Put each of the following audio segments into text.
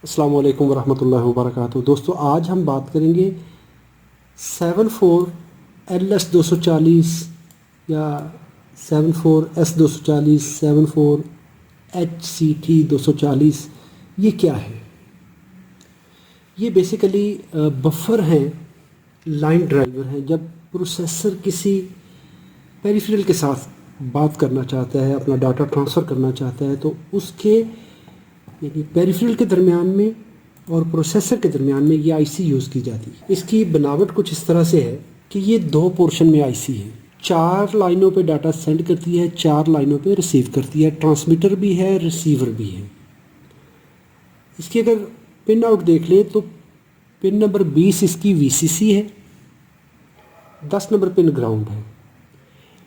अस्सलाम वालेकुम वरहमतुल्लाहि वबरकातुहू। दोस्तों आज हम बात करेंगे 74LS240 या 74S240 74HCT240 ये क्या है। ये बेसिकली बफर हैं, लाइन ड्राइवर हैं। जब प्रोसेसर किसी पेरिफेरल के साथ बात करना चाहता है, अपना डाटा ट्रांसफ़र करना चाहता है, तो उसके यानी पेरिफेरल के दरमियान में और प्रोसेसर के दरमियान में ये आईसी यूज़ की जाती है। इसकी बनावट कुछ इस तरह से है कि ये दो पोर्शन में आईसी है। 4 लाइनों पे डाटा सेंड करती है, 4 लाइनों पे रिसीव करती है। ट्रांसमीटर भी है, रिसीवर भी है। इसकी अगर पिन आउट देख लें तो पिन नंबर 20 इसकी वीसीसी है, 10 नंबर पिन ग्राउंड है,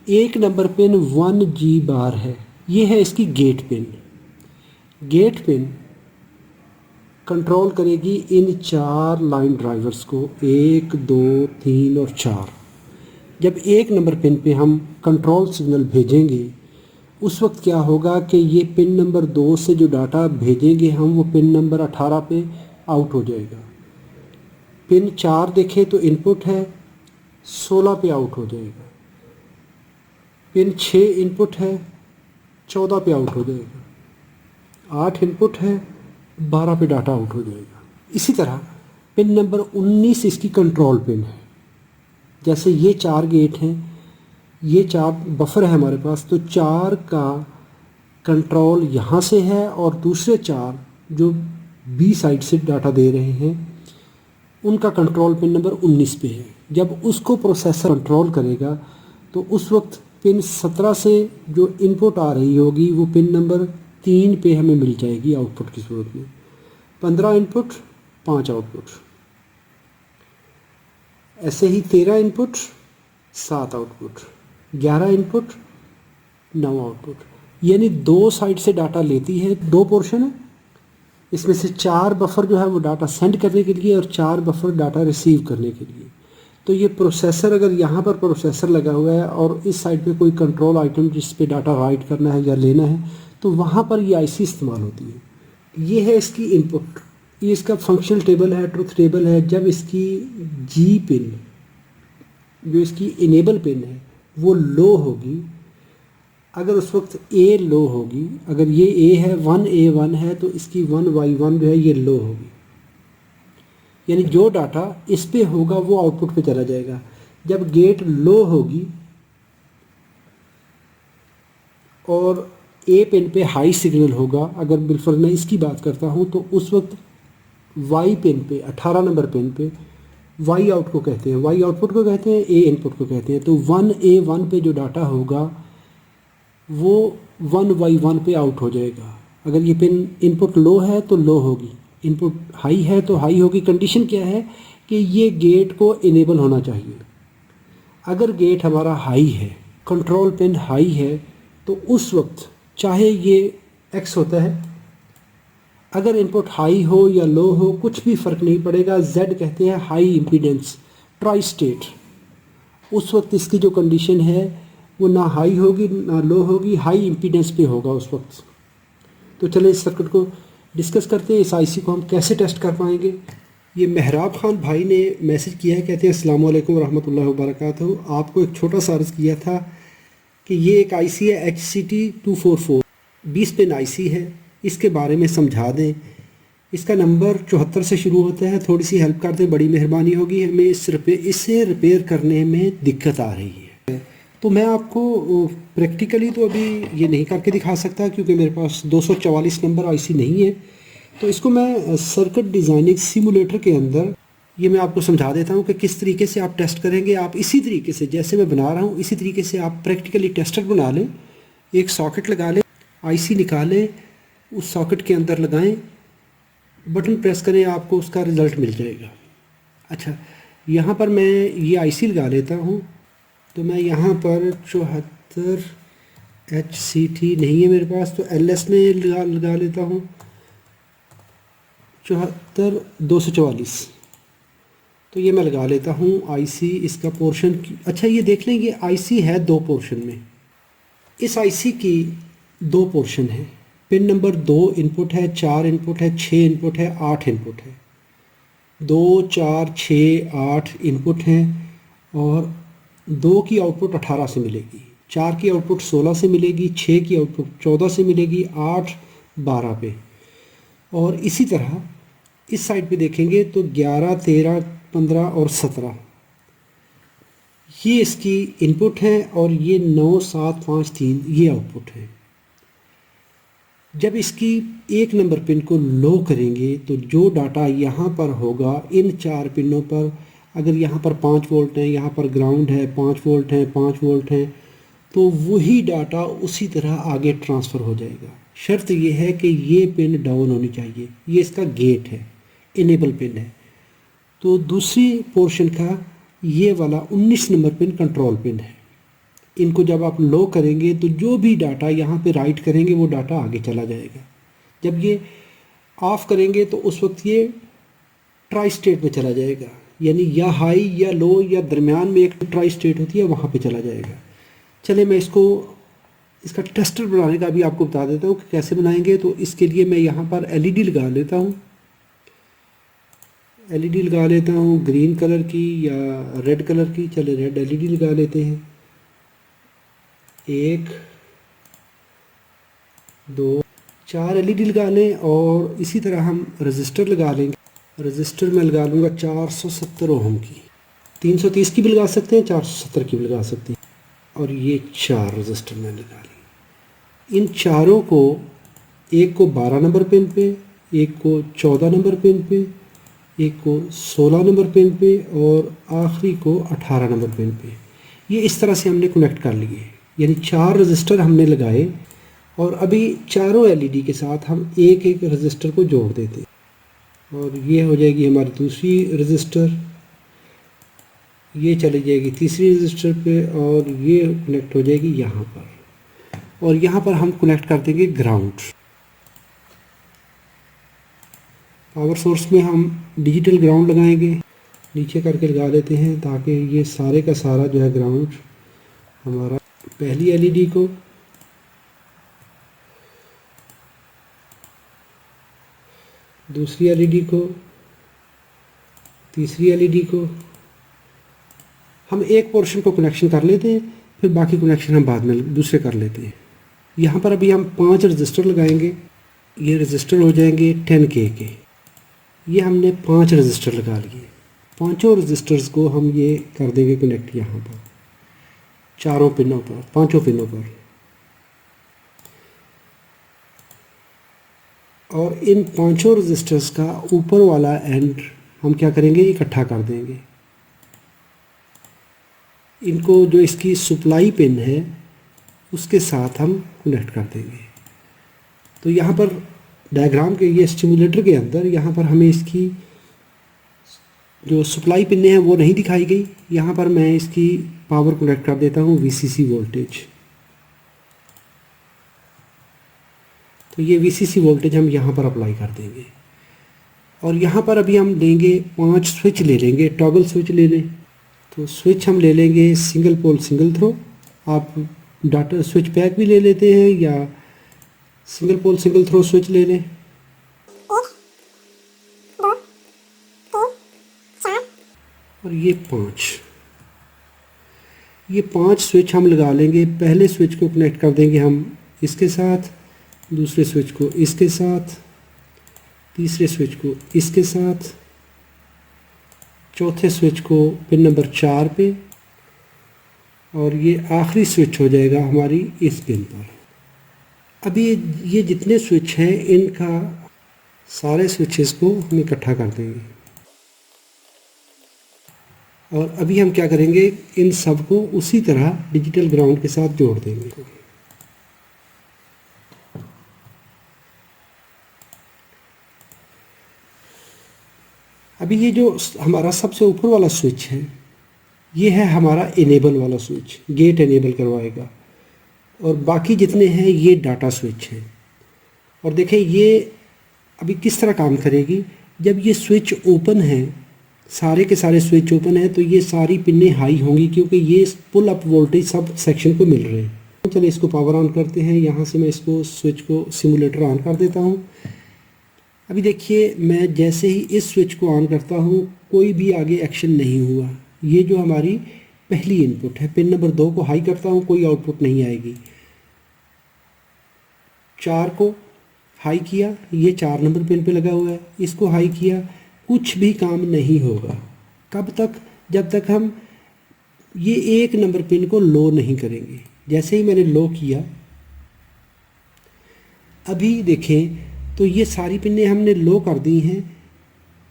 1 नंबर पिन 1G बार है। ये है इसकी gate pin. Gate pin control करेगी इन 4 लाइन ड्राइवर्स को, 1 2 3 और 4। जब 1 नंबर पिन पे हम कंट्रोल सिग्नल भेजेंगे उस वक्त क्या होगा कि ये पिन नंबर 2 से जो डाटा भेजेंगे हम, वो पिन नंबर 18 पे आउट हो जाएगा। पिन 4 देखें तो इनपुट है, 16 पे आउट हो जाएगा। पिन 6 इनपुट है, 14 पे आउट हो जाएगा। 8 इनपुट है, 12 पे डाटा आउट हो जाएगा। इसी तरह पिन नंबर 19 इसकी कंट्रोल पिन है। जैसे ये 4 गेट हैं, ये 4 बफर है हमारे पास, तो 4 का कंट्रोल यहाँ से है और दूसरे 4 जो बी साइड से डाटा दे रहे हैं उनका कंट्रोल पिन नंबर 19 पे है। जब उसको प्रोसेसर कंट्रोल करेगा तो उस वक्त पिन 17 से जो इनपुट आ रही होगी वो पिन नंबर 3 पे हमें मिल जाएगी आउटपुट की सूरत में। 15 इनपुट, 5 आउटपुट। ऐसे ही 13 इनपुट, 7 आउटपुट। 11 input, 9 output. यानी 2 साइड से डाटा लेती है। 2 पोर्शन है, इसमें से 4 बफर जो है वो डाटा सेंड करने के लिए और 4 बफर डाटा रिसीव करने के लिए। तो ये प्रोसेसर, अगर यहाँ पर प्रोसेसर लगा हुआ है और इस साइड पे कोई कंट्रोल आइटम जिस पे डाटा राइट करना है या लेना है, तो वहाँ पर ये आईसी इस्तेमाल होती है। ये है इसकी इनपुट, ये इसका फंक्शनल टेबल है, ट्रुथ टेबल है। जब इसकी जी पिन, जो इसकी इनेबल पिन है, वो लो होगी, अगर उस वक्त ए लो होगी, अगर ये ए है, 1A1 है, तो इसकी 1Y1 जो है ये लो होगी। यानी जो डाटा इस पे होगा वो आउटपुट पे चला जाएगा। जब गेट लो होगी और ए पिन पे हाई सिग्नल होगा, अगर बिलफर्ज मैं इसकी बात करता हूँ, तो उस वक्त वाई पिन पे, 18 नंबर पिन पे, वाई आउट को कहते हैं, वाई आउटपुट को कहते हैं, ए इनपुट को कहते हैं। तो 1A1 पे जो डाटा होगा वो 1Y1 पे आउट हो जाएगा। अगर ये पिन इनपुट लो है तो लो होगी, इनपुट हाई है तो हाई होगी। कंडीशन क्या है कि ये गेट को इनेबल होना चाहिए। अगर गेट हमारा हाई है, कंट्रोल पिन हाई है, तो उस वक्त चाहे ये एक्स होता है, अगर इनपुट हाई हो या लो हो कुछ भी फ़र्क नहीं पड़ेगा। जेड कहते हैं हाई इम्पीडेंस, ट्राई स्टेट। उस वक्त इसकी जो कंडीशन है वो ना हाई होगी ना लो होगी, हाई इम्पीडेंस पे होगा उस वक्त। तो चलें इस सर्किट को डिस्कस करते हैं, इस आईसी को हम कैसे टेस्ट कर पाएंगे। ये मेहराब खान भाई ने मैसेज किया है, कहते हैं अस्सलाम वालेकुम रहमतुल्लाहि व बरकातहू। आपको एक छोटा सा अर्ज़ किया था कि ये एक आईसी है HCT244, 20 पिन आईसी है, इसके बारे में समझा दें। इसका नंबर 74 से शुरू होता है। थोड़ी सी हेल्प कर दें, बड़ी मेहरबानी होगी। हमें इसे रिपेयर करने में दिक्कत आ रही है। तो मैं आपको प्रैक्टिकली तो अभी ये नहीं करके दिखा सकता क्योंकि मेरे पास 244 नंबर आईसी नहीं है। तो इसको मैं सर्किट डिज़ाइनिंग सिमुलेटर के अंदर ये मैं आपको समझा देता हूँ कि किस तरीके से आप टेस्ट करेंगे। आप इसी तरीके से जैसे मैं बना रहा हूँ इसी तरीके से आप प्रैक्टिकली टेस्टर बना लें। एक सॉकेट लगा लें, आईसी निकालें, उस सॉकेट के अंदर लगाएं, बटन प्रेस करें, आपको उसका रिज़ल्ट मिल जाएगा। अच्छा, यहाँ पर मैं ये आईसी लगा लेता हूँ। तो मैं यहाँ पर 74 HCT नहीं है मेरे पास, तो LS में लगा लेता हूँ 74 तो ये मैं लगा लेता हूँ आईसी। इसका पोर्शन, अच्छा ये देख लें ये आईसी है 2 पोर्शन में। इस आईसी की 2 पोर्शन हैं, पिन नंबर 2 इनपुट है, 4 इनपुट है, 6 इनपुट है, 8 इनपुट है। 2, 4, 6, 8 इनपुट हैं और 2 की आउटपुट 18 से मिलेगी, 4 की आउटपुट 16 से मिलेगी, 6 की आउटपुट 14 से मिलेगी, 8 12 पे। और इसी तरह इस साइड पे देखेंगे तो 11, 13, 15 और 17 ये इसकी इनपुट है और ये 9, 7, 5, 3 ये आउटपुट है। जब इसकी 1 नंबर पिन को लो करेंगे तो जो डाटा यहाँ पर होगा इन 4 पिनों पर, अगर यहाँ पर 5 वोल्ट हैं, यहाँ पर ग्राउंड है, 5 वोल्ट हैं, 5 वोल्ट हैं, तो वही डाटा उसी तरह आगे ट्रांसफ़र हो जाएगा। शर्त ये है कि ये पिन डाउन होनी चाहिए, ये इसका गेट है, इनेबल पिन है। तो दूसरी पोर्शन का ये वाला 19 नंबर पिन कंट्रोल पिन है। इनको जब आप लो करेंगे तो जो भी डाटा यहाँ पे राइट करेंगे वो डाटा आगे चला जाएगा। जब ये ऑफ़ करेंगे तो उस वक्त ये ट्राई स्टेट में चला जाएगा, यानी या हाई या लो या दरमियान में एक ट्राई स्टेट होती है, वहाँ पे चला जाएगा। चले मैं इसका टेस्टर बनाने का भी आपको बता देता हूँ कि कैसे बनाएंगे। तो इसके लिए मैं यहाँ पर एलईडी लगा लेता हूँ, एलईडी लगा लेता हूँ ग्रीन कलर की या रेड कलर की। चले रेड एलईडी लगा लेते हैं। 1, 2, 4 एलईडी लगा लें और इसी तरह हम रजिस्टर लगा लेंगे। रजिस्टर में लगा लूँगा 470 ओम की, 330 की भी लगा सकते हैं, 470 की भी लगा सकते हैं। और ये 4 रजिस्टर मैंने लगा ली। इन चारों को, एक को 12 नंबर पिन पे, एक को 14 नंबर पिन पे, एक को 16 नंबर पिन पे और आखिरी को 18 नंबर पिन पे, ये इस तरह से हमने कनेक्ट कर लिए। यानी 4 रजिस्टर हमने लगाए और अभी चारों एलईडी के साथ हम एक एक रजिस्टर को जोड़ देते हैं। और ये हो जाएगी हमारी दूसरी रजिस्टर, ये चली जाएगी तीसरी रजिस्टर पे और ये कनेक्ट हो जाएगी यहाँ पर। और यहाँ पर हम कनेक्ट कर देंगे ग्राउंड। पावर सोर्स में हम डिजिटल ग्राउंड लगाएंगे, नीचे करके लगा देते हैं ताकि ये सारे का सारा जो है ग्राउंड हमारा पहली एलईडी को, दूसरी एलईडी को, तीसरी एलईडी को, हम एक पोर्शन को कनेक्शन कर लेते हैं, फिर बाकी कनेक्शन हम बाद में दूसरे कर लेते हैं। यहाँ पर अभी हम 5 रजिस्टर लगाएंगे, ये रजिस्टर हो जाएंगे 10K के। ये हमने 5 रजिस्टर लगा लिए, पांचों रजिस्टर्स को हम ये कर देंगे कनेक्ट यहाँ पर, चारों पिनों पर, पांचों पिनों पर। और इन पांचों रजिस्टर्स का ऊपर वाला एंड हम क्या करेंगे, इकट्ठा कर देंगे। इनको जो इसकी सप्लाई पिन है उसके साथ हम कनेक्ट कर देंगे। तो यहाँ पर डायग्राम के ये स्टिमुलेटर के अंदर यहाँ पर हमें इसकी जो सप्लाई पिन है वो नहीं दिखाई गई। यहाँ पर मैं इसकी पावर कनेक्ट कर देता हूँ VCC वोल्टेज। तो ये VCC वोल्टेज हम यहाँ पर अप्लाई कर देंगे। और यहाँ पर अभी हम लेंगे 5 स्विच ले लेंगे, टॉगल स्विच ले लें। तो स्विच हम ले लेंगे सिंगल पोल सिंगल थ्रो, आप डाटा स्विच पैक भी ले लेते हैं या single pole single throw switch ले लें। 1, 2, 3, 4 और ये 5 स्विच हम लगा लेंगे। पहले स्विच को कनेक्ट कर देंगे हम इसके साथ, दूसरे स्विच को इसके साथ, तीसरे स्विच को इसके साथ, चौथे स्विच को पिन नंबर 4 पे, और ये आखिरी स्विच हो जाएगा हमारी इस पिन पर। अभी ये जितने स्विच हैं इनका सारे स्विचेस को हम इकट्ठा कर देंगे। और अभी हम क्या करेंगे, इन सब को उसी तरह डिजिटल ग्राउंड के साथ जोड़ देंगे। अभी ये जो हमारा सबसे ऊपर वाला स्विच है ये है हमारा इनेबल वाला स्विच, गेट इनेबल करवाएगा। और बाकी जितने हैं ये डाटा स्विच हैं। और देखें ये अभी किस तरह काम करेगी। जब ये स्विच ओपन है, सारे के सारे स्विच ओपन है, तो ये सारी पिनें हाई होंगी क्योंकि ये पुल अप वोल्टेज सब सेक्शन को मिल रहे हैं। चलिए इसको पावर ऑन करते हैं। यहाँ से मैं इसको स्विच को सिमुलेटर ऑन कर देता हूँ। अभी देखिए मैं जैसे ही इस स्विच को ऑन करता हूँ कोई भी आगे एक्शन नहीं हुआ। ये जो हमारी पहली इनपुट है, पिन नंबर 2 को हाई करता हूँ, कोई आउटपुट नहीं आएगी। 4 को हाई किया, ये 4 नंबर पिन पे लगा हुआ है, इसको हाई किया, कुछ भी काम नहीं होगा। कब तक? जब तक हम ये 1 नंबर पिन को लो नहीं करेंगे। जैसे ही मैंने लो किया, अभी देखें तो ये सारी पिनें हमने लो कर दी हैं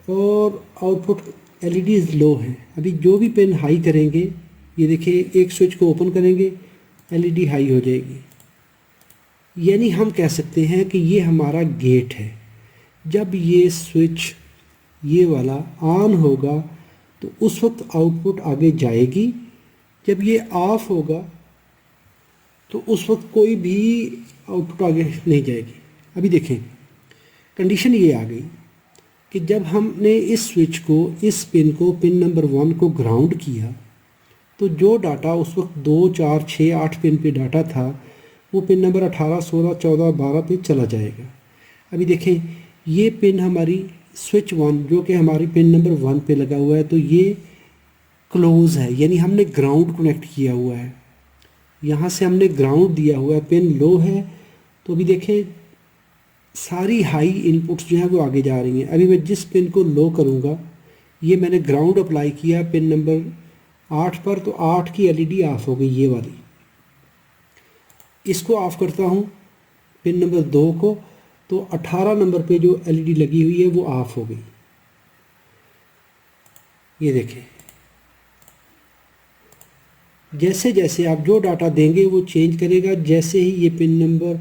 और आउटपुट एलईडीज लो है। अभी जो भी पिन हाई करेंगे, ये देखिए एक स्विच को ओपन करेंगे, एलईडी हाई हो जाएगी। यानी हम कह सकते हैं कि ये हमारा गेट है। जब ये स्विच ये वाला ऑन होगा तो उस वक्त आउटपुट आगे जाएगी। जब ये ऑफ होगा तो उस वक्त कोई भी आउटपुट आगे नहीं जाएगी। अभी देखें कंडीशन ये आ गई कि जब हमने इस स्विच को, इस पिन को, पिन नंबर 1 को ग्राउंड किया तो जो डाटा उस वक्त 2, 4, 6, 8 पिन पे डाटा था वो पिन नंबर 18, 16, 14, 12 पे चला जाएगा। अभी देखें ये पिन हमारी स्विच 1 जो कि हमारी पिन नंबर 1 पे लगा हुआ है, तो ये क्लोज है, यानी हमने ग्राउंड कनेक्ट किया हुआ है। यहाँ से हमने ग्राउंड दिया हुआ है, पिन लो है। तो अभी देखें सारी हाई इनपुट्स जो है वो आगे जा रही हैं। अभी मैं जिस पिन को लो करूँगा, ये मैंने ग्राउंड अप्लाई किया पिन नंबर 8 पर, तो 8 की एलईडी ऑफ हो गई, ये वाली। इसको ऑफ करता हूँ पिन नंबर 2 को, तो 18 नंबर पे जो एलईडी लगी हुई है वो ऑफ हो गई। ये देखें जैसे जैसे आप जो डाटा देंगे वो चेंज करेगा। जैसे ही ये पिन नंबर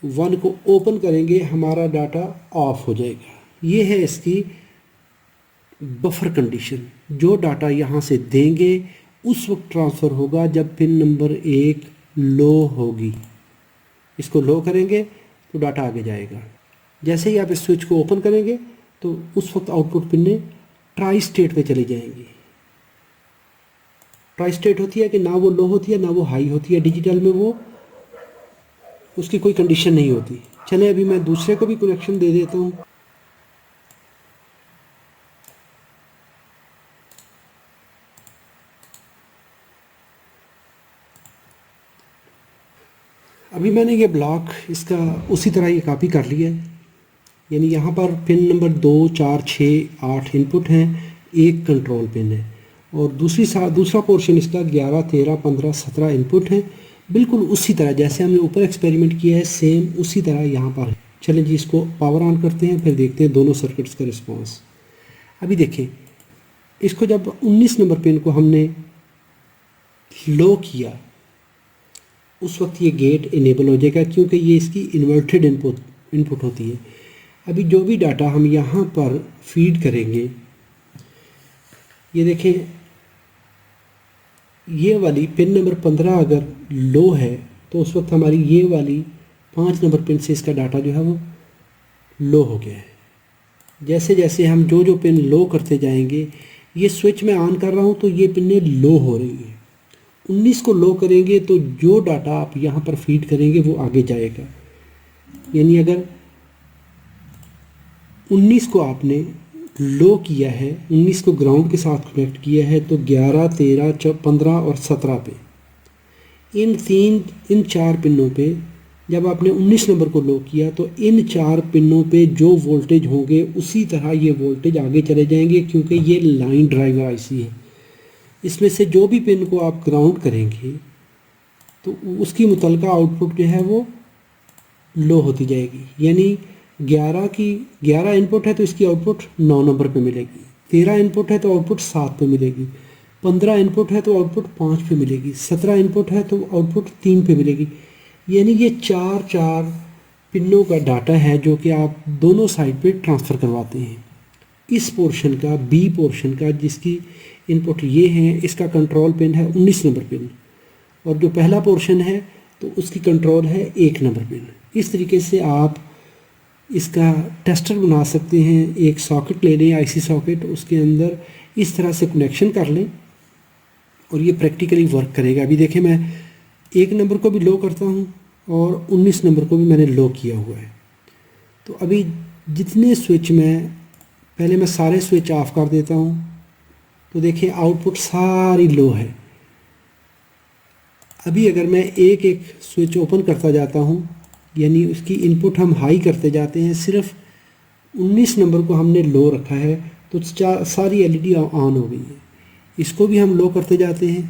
1 को ओपन करेंगे हमारा डाटा ऑफ हो जाएगा। ये है इसकी बफर कंडीशन। जो डाटा यहाँ से देंगे उस वक्त ट्रांसफ़र होगा जब पिन नंबर 1 लो होगी। इसको लो करेंगे तो डाटा आगे जाएगा। जैसे ही आप इस स्विच को ओपन करेंगे तो उस वक्त आउटपुट पिनें ट्राई स्टेट पे चली जाएंगी। ट्राई स्टेट होती है कि ना वो लो होती है ना वो हाई होती है। डिजिटल में वो उसकी कोई कंडीशन नहीं होती। चले अभी मैं दूसरे को भी कनेक्शन दे देता हूँ। अभी मैंने ये ब्लॉक इसका उसी तरह ये कॉपी कर लिया है। यानी यहाँ पर पिन नंबर 2, 4, 6, 8 इनपुट हैं, एक कंट्रोल पिन है और दूसरा पोर्शन इसका 11, 13, 15, 17 इनपुट हैं। बिल्कुल उसी तरह जैसे हमने ऊपर एक्सपेरिमेंट किया है, सेम उसी तरह यहाँ पर है। चलें जी इसको पावर ऑन करते हैं, फिर देखते हैं दोनों सर्किट्स का रिस्पांस। अभी देखें इसको जब 19 नंबर पिन को हमने लो किया उस वक्त ये गेट इनेबल हो जाएगा, क्योंकि ये इसकी इन्वर्टेड इनपुट होती है। अभी जो भी डाटा हम यहाँ पर फीड करेंगे, ये देखें ये वाली पिन नंबर 15 अगर लो है तो उस वक्त हमारी ये वाली 5 नंबर पिन से इसका डाटा जो है वो लो हो गया है। जैसे जैसे हम जो पिन लो करते जाएंगे, ये स्विच मैं ऑन कर रहा हूँ तो ये पिनें लो हो रही हैं। 19 को लो करेंगे तो जो डाटा आप यहाँ पर फीड करेंगे वो आगे जाएगा। यानी अगर 19 को आपने लो किया है, 19 को ग्राउंड के साथ कनेक्ट किया है, तो 11, 13, 15 और 17 पे इन 4 पिनों पे जब आपने 19 नंबर को लो किया तो इन 4 पिनों पे जो वोल्टेज होंगे उसी तरह ये वोल्टेज आगे चले जाएंगे, क्योंकि ये लाइन ड्राइवर आईसी है। इसमें से जो भी पिन को आप ग्राउंड करेंगे तो उसकी मुतलका आउटपुट जो है वो लो होती जाएगी। यानी 11 इनपुट है तो इसकी आउटपुट 9 नंबर पे मिलेगी। 13 इनपुट है तो आउटपुट 7 पे मिलेगी। 15 इनपुट है तो आउटपुट 5 पे मिलेगी। 17 इनपुट है तो आउटपुट 3 पे मिलेगी। यानी ये 4 पिनों का डाटा है जो कि आप दोनों साइड पे ट्रांसफ़र करवाते हैं। इस पोर्शन का, बी पोर्शन का, जिसकी इनपुट ये हैं, इसका कंट्रोल पिन है 19 नंबर पिन, और जो पहला पोर्शन है तो उसकी कंट्रोल है 1 नंबर पिन। इस तरीके से आप इसका टेस्टर बना सकते हैं। एक सॉकेट ले लें, आईसी सॉकेट, उसके अंदर इस तरह से कनेक्शन कर लें और ये प्रैक्टिकली वर्क करेगा। अभी देखें मैं 1 नंबर को भी लो करता हूँ और 19 नंबर को भी मैंने लो किया हुआ है। तो अभी जितने स्विच पहले मैं सारे स्विच ऑफ कर देता हूँ, तो देखिए आउटपुट सारी लो है। अभी अगर मैं एक एक स्विच ओपन करता जाता हूँ, यानी उसकी इनपुट हम हाई करते जाते हैं, सिर्फ 19 नंबर को हमने लो रखा है, तो सारी एलईडी ऑन हो गई है। इसको भी हम लो करते जाते हैं,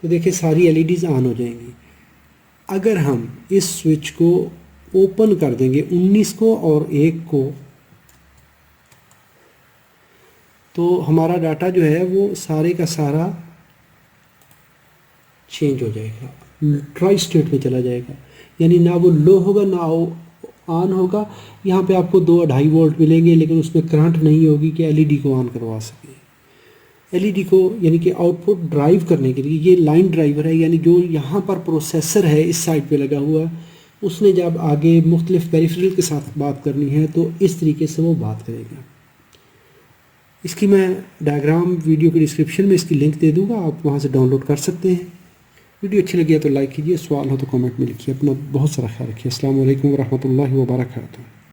तो देखिए सारी एलईडीज़ ऑन हो जाएंगी। अगर हम इस स्विच को ओपन कर देंगे 19 को और 1 को, तो हमारा डाटा जो है वो सारे का सारा चेंज हो जाएगा, ट्राई स्टेट में चला जाएगा, यानी ना वो लो होगा ना ऑन होगा। यहाँ पे आपको 2-2.5 वोल्ट मिलेंगे, लेकिन उसमें करंट नहीं होगी कि एलईडी को ऑन करवा सके। एलईडी को यानी कि आउटपुट ड्राइव करने के लिए ये लाइन ड्राइवर है, यानी जो यहाँ पर प्रोसेसर है इस साइड पे लगा हुआ, उसने जब आगे मुख्तलिफ पेरिफेरल के साथ बात करनी है तो इस तरीके से वो बात करेगा। इसकी मैं डायग्राम वीडियो के डिस्क्रिप्शन में इसकी लिंक दे दूँगा, आप वहाँ से डाउनलोड कर सकते हैं। वीडियो अच्छी लगी है तो लाइक कीजिए, सवाल हो तो कमेंट में लिखिए। अपना बहुत सारा ख्याल रखिए। अस्सलाम वालेकुम रहमतुल्लाहि व बरकातहू।